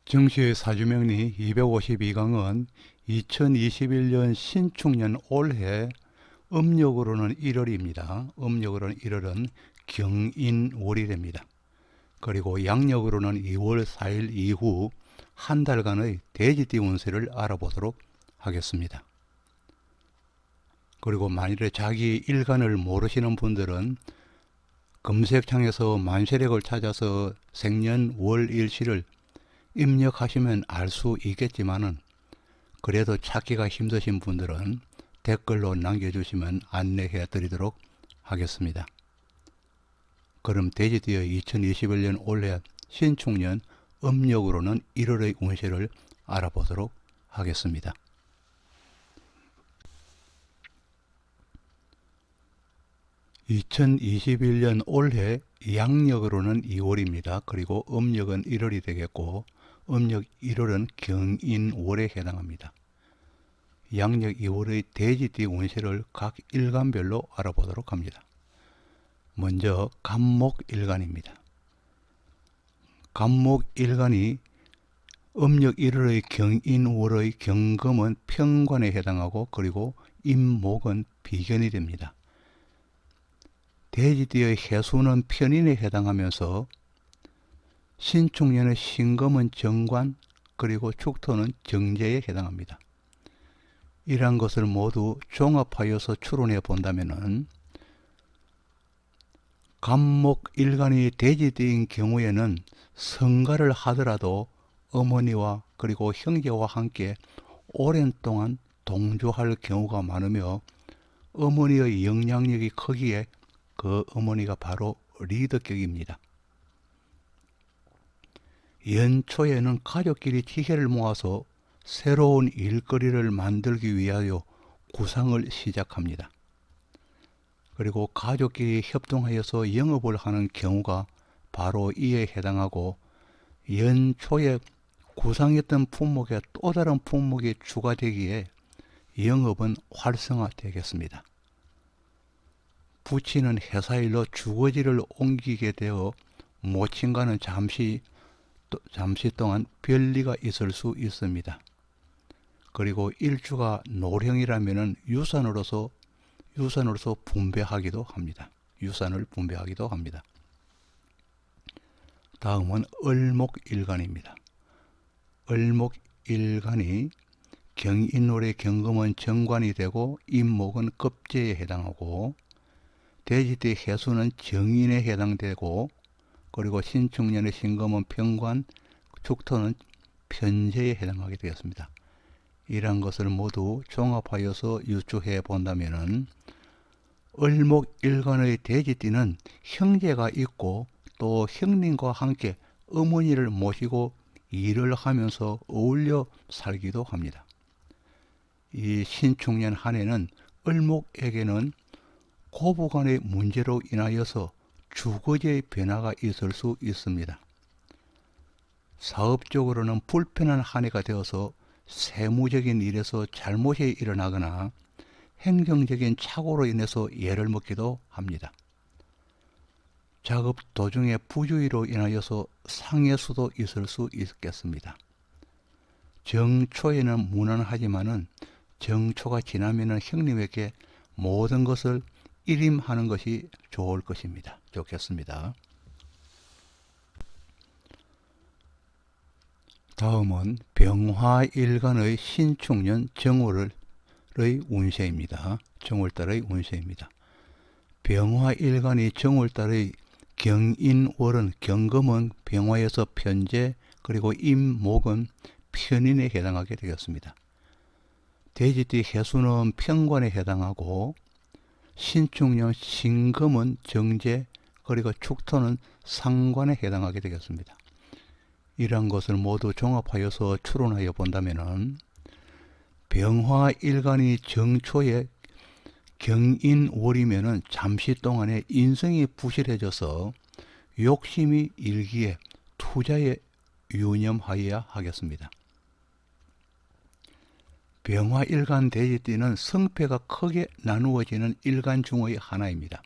정시의 사주명리 252강은 2021년 신축년 올해 음력으로는 1월입니다. 음력으로는 1월은 경인월이 됩니다. 그리고 양력으로는 2월 4일 이후 한 달간의 대지띠 운세를 알아보도록 하겠습니다. 그리고 만일에 자기 일간을 모르시는 분들은 검색창에서 만세력을 찾아서 생년 월 일시를 입력하시면 알 수 있겠지만은 그래도 찾기가 힘드신 분들은 댓글로 남겨주시면 안내해 드리도록 하겠습니다. 그럼 대지띠의 2021년 올해 신축년 음력으로는 1월의 운세를 알아보도록 하겠습니다. (2021년) 올해 양력으로는 2월입니다. 그리고 음력은 1월이 되겠고 음력 1월은 경인월에 해당합니다. 양력 2월의 대지띠 운세를 각 일간별로 알아보도록 합니다. 먼저 간목일간입니다. 간목일간이 음력 1월의 경인월의 경금은 편관에 해당하고 그리고 임목은 비견이 됩니다. 대지띠의 해수는 편인에 해당하면서 신축년의 신금은 정관 그리고 축토는 정제에 해당합니다. 이러한 것을 모두 종합하여서 추론해 본다면은 간목일간이 대지띠인 경우에는 성가를 하더라도 어머니와 그리고 형제와 함께 오랜 동안 동조할 경우가 많으며 어머니의 영향력이 크기에 그 어머니가 바로 리더격입니다. 연초에는 가족끼리 지혜를 모아서 새로운 일거리를 만들기 위하여 구상을 시작합니다. 그리고 가족끼리 협동하여서 영업을 하는 경우가 바로 이에 해당하고 연초에 구상했던 품목에 또 다른 품목이 추가되기에 영업은 활성화되겠습니다. 부친은 회사일로 주거지를 옮기게 되어 모친과는 잠시 동안 별리가 있을 수 있습니다. 그리고 일주가 노령이라면 유산으로서 분배하기도 합니다. 유산을 분배하기도 합니다. 다음은 을목일간입니다. 을목일간이 경인월의 경금은 정관이 되고 임목은 급제에 해당하고 대지띠 해수는 정인에 해당되고 그리고 신축년의 신금은 편관, 축토는 편제에 해당하게 되었습니다. 이러한 것을 모두 종합하여서 유추해 본다면은 을목일간의 대지띠는 형제가 있고 또 형님과 함께 어머니를 모시고 일을 하면서 어울려 살기도 합니다. 이 신축년 한 해는 을목에게는 고부간의 문제로 인하여서 주거지의 변화가 있을 수 있습니다. 사업적으로는 불편한 한 해가 되어서 세무적인 일에서 잘못이 일어나거나 행정적인 착오로 인해서 예를 먹기도 합니다. 작업 도중에 부주의로 인하여서 상해 수도 있을 수 있겠습니다. 정초에는 무난하지만은 정초가 지나면은 형님에게 모든 것을 일임하는 것이 좋을 것입니다. 좋겠습니다. 다음은 병화일간의 신축년 정월의 운세입니다. 정월달의 운세입니다. 병화일간이 정월달의 경인월은 경금은 병화에서 편제 그리고 임목은 편인에 해당하게 되겠습니다. 대지띠 해수는 편관에 해당하고 신축년 신금은 정제 그리고 축토는 상관에 해당하게 되겠습니다. 이러한 것을 모두 종합하여서 추론하여 본다면은 병화일간이 정초에 경인월이면은 잠시 동안에 인성이 부실해져서 욕심이 일기에 투자에 유념하여야 하겠습니다. 병화일간 대지띠는 성패가 크게 나누어지는 일간 중의 하나입니다.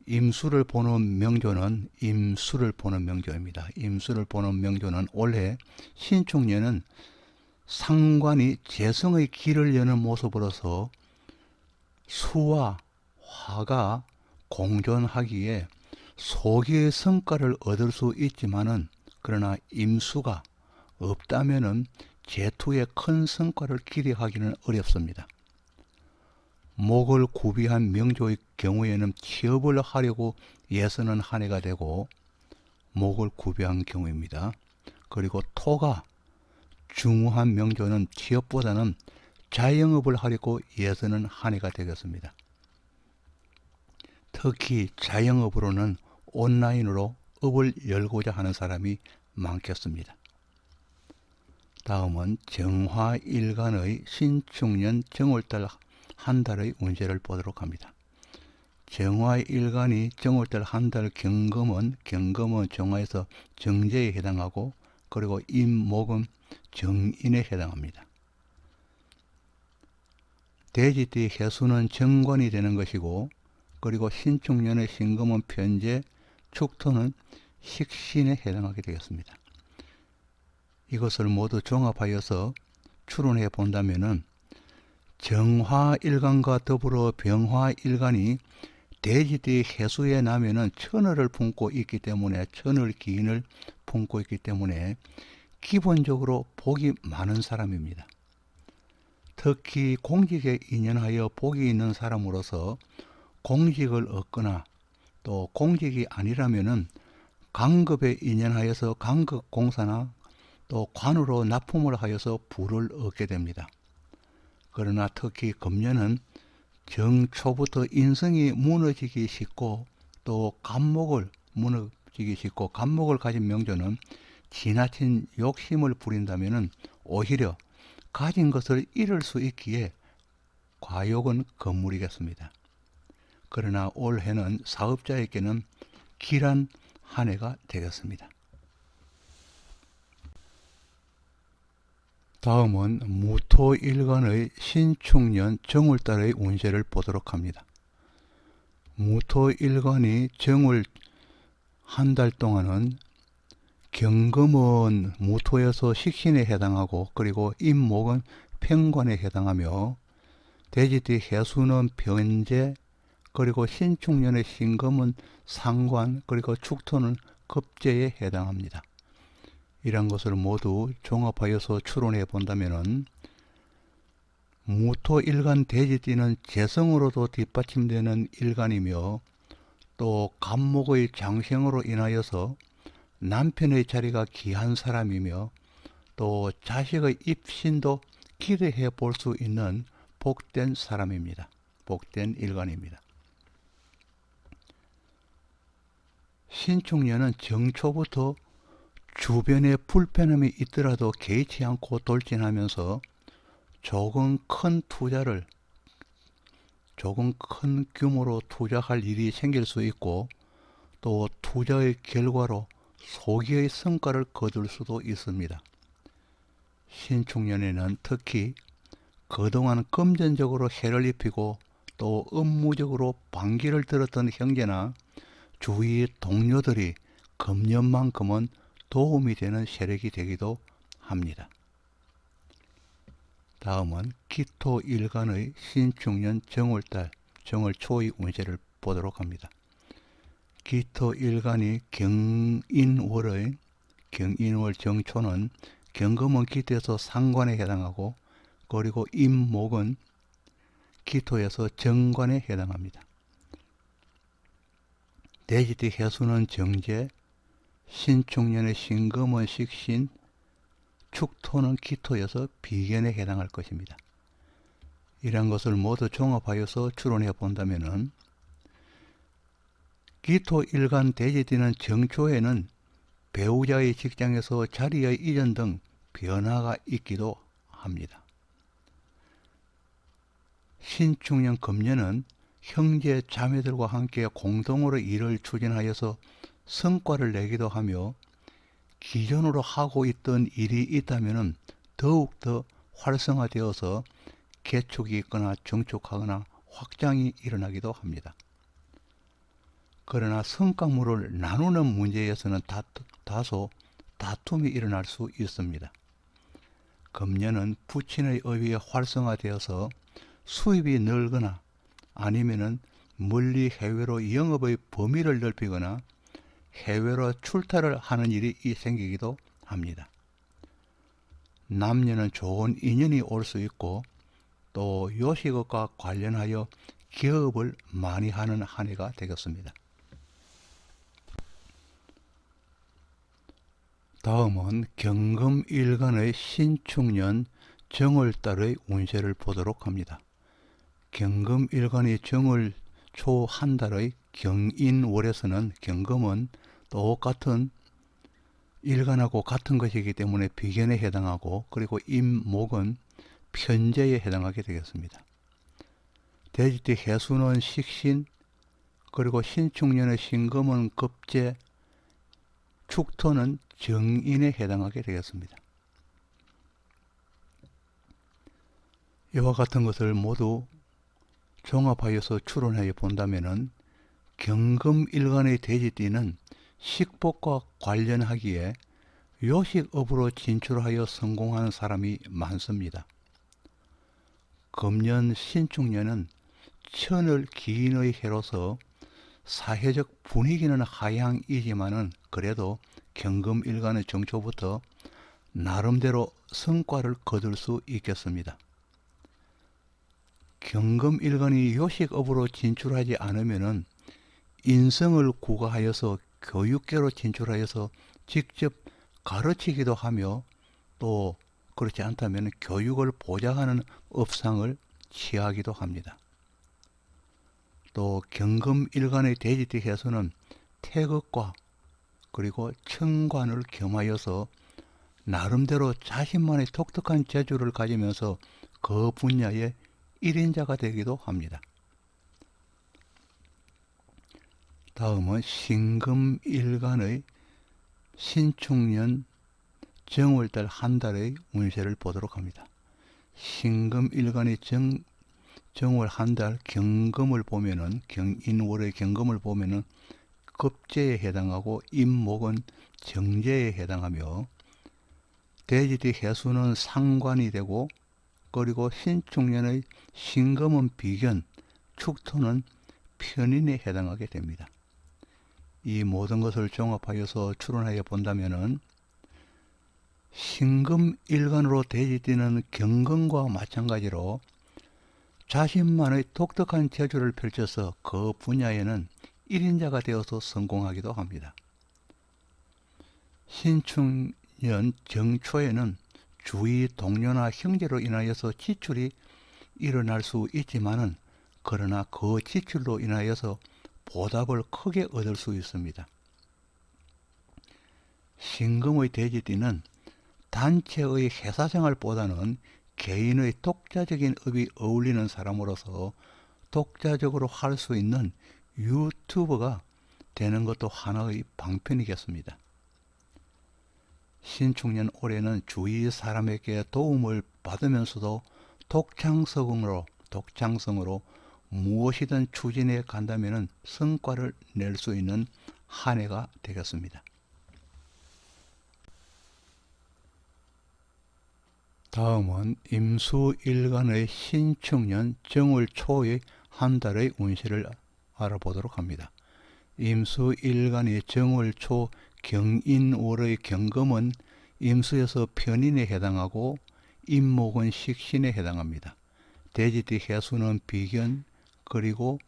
임수를 보는 명조는 임수를 보는 명조입니다. 임수를 보는 명조는 올해 신축년은 상관이 재성의 길을 여는 모습으로서 수와 화가 공존하기에 소기의 성과를 얻을 수 있지만은 그러나 임수가 없다면은 제투의 큰 성과를 기대하기는 어렵습니다. 목을 구비한 명조의 경우에는 취업을 하려고 예서는 한 해가 되고 목을 구비한 경우입니다. 그리고 토가 중후한 명조는 취업보다는 자영업을 하려고 예서는 한 해가 되겠습니다. 특히 자영업으로는 온라인으로 업을 열고자 하는 사람이 많겠습니다. 다음은 정화일간의 신축년 정월달 한 달의 운세를 보도록 합니다. 정화일간이 정월달 한 달 경금은 정화에서 정제에 해당하고 그리고 임목은 정인에 해당합니다. 대지띠 해수는 정관이 되는 것이고 그리고 신축년의 신금은 편재, 축토는 식신에 해당하게 되겠습니다. 이것을 모두 종합하여서 추론해 본다면은 정화일간과 더불어 병화일간이 대지띠 해수에 나면은 천을을 품고 있기 때문에 천을 기인을 품고 있기 때문에 기본적으로 복이 많은 사람입니다. 특히 공직에 인연하여 복이 있는 사람으로서 공직을 얻거나 또 공직이 아니라면은 강급에 인연하여서 강급공사나 또 관으로 납품을 하여서 부를 얻게 됩니다. 그러나 특히 금년은 정초부터 인성이 무너지기 쉽고 또 간목을 무너지기 쉽고 간목을 가진 명조는 지나친 욕심을 부린다면 오히려 가진 것을 잃을 수 있기에 과욕은 건물이겠습니다. 그러나 올해는 사업자에게는 길한 한 해가 되겠습니다. 다음은 무토일간의 신축년 정월달의 운세를 보도록 합니다. 무토일간이 정월 한 달 동안은 경금은 무토에서 식신에 해당하고 그리고 임목은 편관에 해당하며 대지띠 해수는 변재 그리고 신축년의 신금은 상관 그리고 축토는 급제에 해당합니다. 이런 것을 모두 종합하여서 추론해 본다면은 무토일간 대지띠는 재성으로도 뒷받침되는 일간이며 또 간목의 장생으로 인하여서 남편의 자리가 귀한 사람이며 또 자식의 입신도 기대해 볼 수 있는 복된 사람입니다. 복된 일간입니다. 신축년은 정초부터 주변에 불편함이 있더라도 개의치 않고 돌진하면서 조금 큰 규모로 투자할 일이 생길 수 있고 또 투자의 결과로 소기의 성과를 거둘 수도 있습니다. 신축년에는 특히 그동안 금전적으로 해를 입히고 또 업무적으로 반기를 들었던 형제나 주위 동료들이 금년만큼은 도움이 되는 세력이 되기도 합니다. 다음은 기토일간의 신축년 정월달 정월초의 운세를 보도록 합니다. 기토일간이 경인월 정초는 경금은 기토에서 상관에 해당하고 그리고 임목은 기토에서 정관에 해당합니다. 대지띠 해수는 정제, 신축년의 신금은 식신, 축토는 기토에서 비견에 해당할 것입니다. 이런 것을 모두 종합하여서 추론해 본다면은 기토일간 대지띠는 정초에는 배우자의 직장에서 자리의 이전 등 변화가 있기도 합니다. 신축년 금년은 형제 자매들과 함께 공동으로 일을 추진하여서 성과를 내기도 하며 기존으로 하고 있던 일이 있다면 더욱더 활성화되어서 개축이 있거나 정축하거나 확장이 일어나기도 합니다. 그러나 성과물을 나누는 문제에서는 다소 다툼이 일어날 수 있습니다. 금년은 부친의 업이 활성화되어서 수입이 늘거나 아니면은 멀리 해외로 영업의 범위를 넓히거나 해외로 출타를 하는 일이 생기기도 합니다. 남녀는 좋은 인연이 올 수 있고 또 요식업과 관련하여 기업을 많이 하는 한 해가 되겠습니다. 다음은 경금일간의 신축년 정월달의 운세를 보도록 합니다. 경금일간이 정월 초 한 달의 경인월에서는 경금은 똑같은 일간하고 같은 것이기 때문에 비견에 해당하고, 그리고 임목은 편재에 해당하게 되겠습니다. 돼지띠 해수는 식신, 그리고 신축년의 신금은 급재, 축토는 정인에 해당하게 되겠습니다. 이와 같은 것을 모두 종합하여서 추론해 본다면은 경금일간의 돼지띠는 식복과 관련하기에 요식업으로 진출하여 성공하는 사람이 많습니다. 금년 신축년은 천을 기인의 해로서 사회적 분위기는 하향이지만은 그래도 경금일간의 정초부터 나름대로 성과를 거둘 수 있겠습니다. 경금일간이 요식업으로 진출하지 않으면은 인성을 구가하여서 교육계로 진출하여서 직접 가르치기도 하며, 또 그렇지 않다면 교육을 보장하는 업상을 취하기도 합니다. 또 경금일간의 돼지띠 해수는 태극과 그리고 청관을 겸하여서 나름대로 자신만의 독특한 재주를 가지면서 그 분야의 1인자가 되기도 합니다. 다음은 신금일간의 신축년 정월달 한 달의 운세를 보도록 합니다. 신금일간의 정월 한 달 경금을 보면은, 경인월의 경금을 보면은 급재에 해당하고 임목은 정재에 해당하며, 돼지띠 해수는 상관이 되고, 그리고 신축년의 신금은 비견, 축토는 편인에 해당하게 됩니다. 이 모든 것을 종합하여서 추론하여 본다면은 신금일간으로 돼지띠는 경금과 마찬가지로 자신만의 독특한 재주를 펼쳐서 그 분야에는 1인자가 되어서 성공하기도 합니다. 신축년 정초에는 주위 동료나 형제로 인하여서 지출이 일어날 수 있지만은, 그러나 그 지출로 인하여서 보답을 크게 얻을 수 있습니다. 신금의 돼지띠는 단체의 회사생활보다는 개인의 독자적인 업이 어울리는 사람으로서 독자적으로 할 수 있는 유튜버가 되는 것도 하나의 방편이겠습니다. 신축년 올해는 주위 사람에게 도움을 받으면서도 독창성으로 무엇이든 추진해 간다면 성과를 낼 수 있는 한 해가 되겠습니다. 다음은 임수일간의 신축년 정월 초의 한 달의 운세를 알아보도록 합니다. 임수일간의 정월 초 경인월의 경금은 임수에서 편인에 해당하고 임목은 식신에 해당합니다. 돼지띠 해수는 비견, 그리고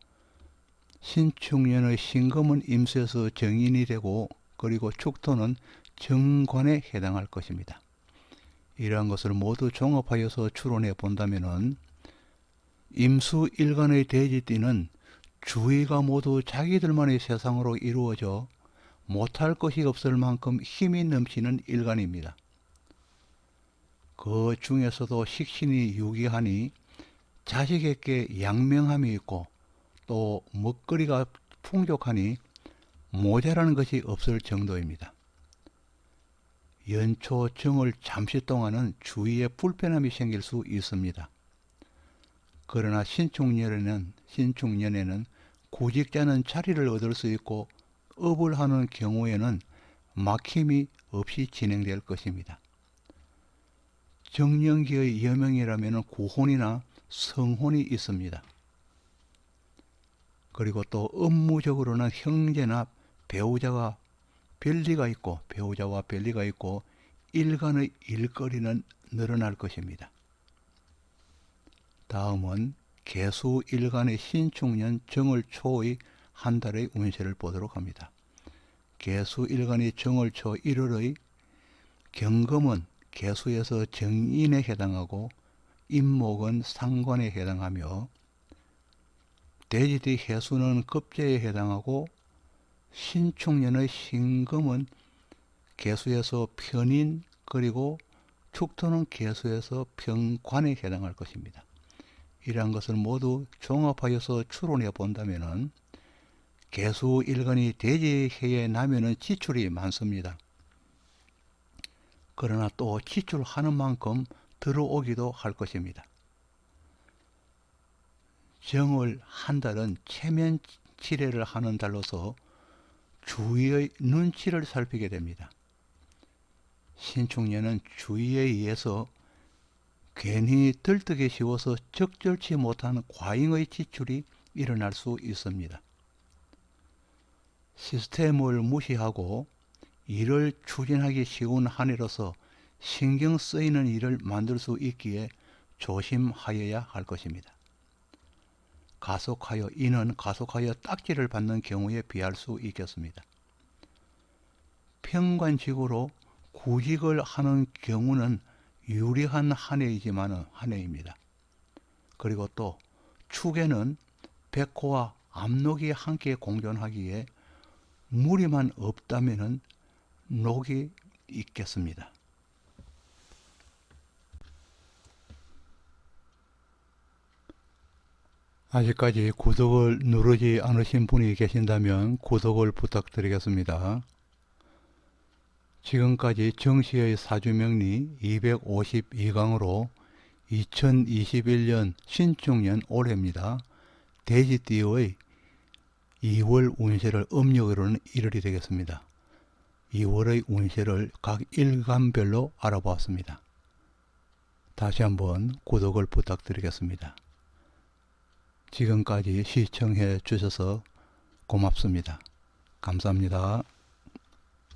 신축년의 신금은 임수에서 정인이 되고, 그리고 축토는 정관에 해당할 것입니다. 이러한 것을 모두 종합하여서 추론해 본다면은 임수일간의 돼지띠는 주위가 모두 자기들만의 세상으로 이루어져 못할 것이 없을 만큼 힘이 넘치는 일간입니다. 그 중에서도 식신이 유기하니 자식에게 양명함이 있고, 또 먹거리가 풍족하니 모자라는 것이 없을 정도입니다. 연초 정월 잠시 동안은 주위에 불편함이 생길 수 있습니다. 그러나 신축년에는 구직자는 자리를 얻을 수 있고 업을 하는 경우에는 막힘이 없이 진행될 것입니다. 정년기의 여명이라면 구혼이나 성혼이 있습니다. 그리고 또 업무적으로는 형제나 배우자와 별리가 있고 일간의 일거리는 늘어날 것입니다. 다음은 개수 일간의 신축년 정월초의 한 달의 운세를 보도록 합니다. 개수 일간의 정월초 1월의 경금은 개수에서 정인에 해당하고 임목은 상관에 해당하며 대지의 해수는 급제에 해당하고 신축년의 신금은 개수에서 편인 그리고 축토는 개수에서 평관에 해당할 것입니다. 이러한 것을 모두 종합하여서 추론해 본다면 개수 일간이 대지해에 나면은 지출이 많습니다. 그러나 또 지출하는 만큼 들어오기도 할 것입니다. 정월 한 달은 체면 칠해를 하는 달로서 주위의 눈치를 살피게 됩니다. 신축년은 주위에 의해서 괜히 들뜨기 쉬워서 적절치 못한 과잉의 지출이 일어날 수 있습니다. 시스템을 무시하고 일을 추진하기 쉬운 한 해로서 신경 쓰이는 일을 만들 수 있기에 조심하여야 할 것입니다. 이는 가속하여 딱지를 받는 경우에 비할 수 있겠습니다. 평관직으로 구직을 하는 경우는 유리한 한 해입니다. 그리고 또 축에는 백호와 압록이 함께 공존하기에 무리만 없다면 녹이 있겠습니다. 아직까지 구독을 누르지 않으신 분이 계신다면 구독을 부탁드리겠습니다. 지금까지 정시의 사주명리 252강으로 2021년 신축년 올해입니다. 돼지띠의 2월 운세를 음력으로는 1월이 되겠습니다. 2월의 운세를 각 일간별로 알아보았습니다. 다시 한번 구독을 부탁드리겠습니다. 지금까지 시청해 주셔서 고맙습니다. 감사합니다.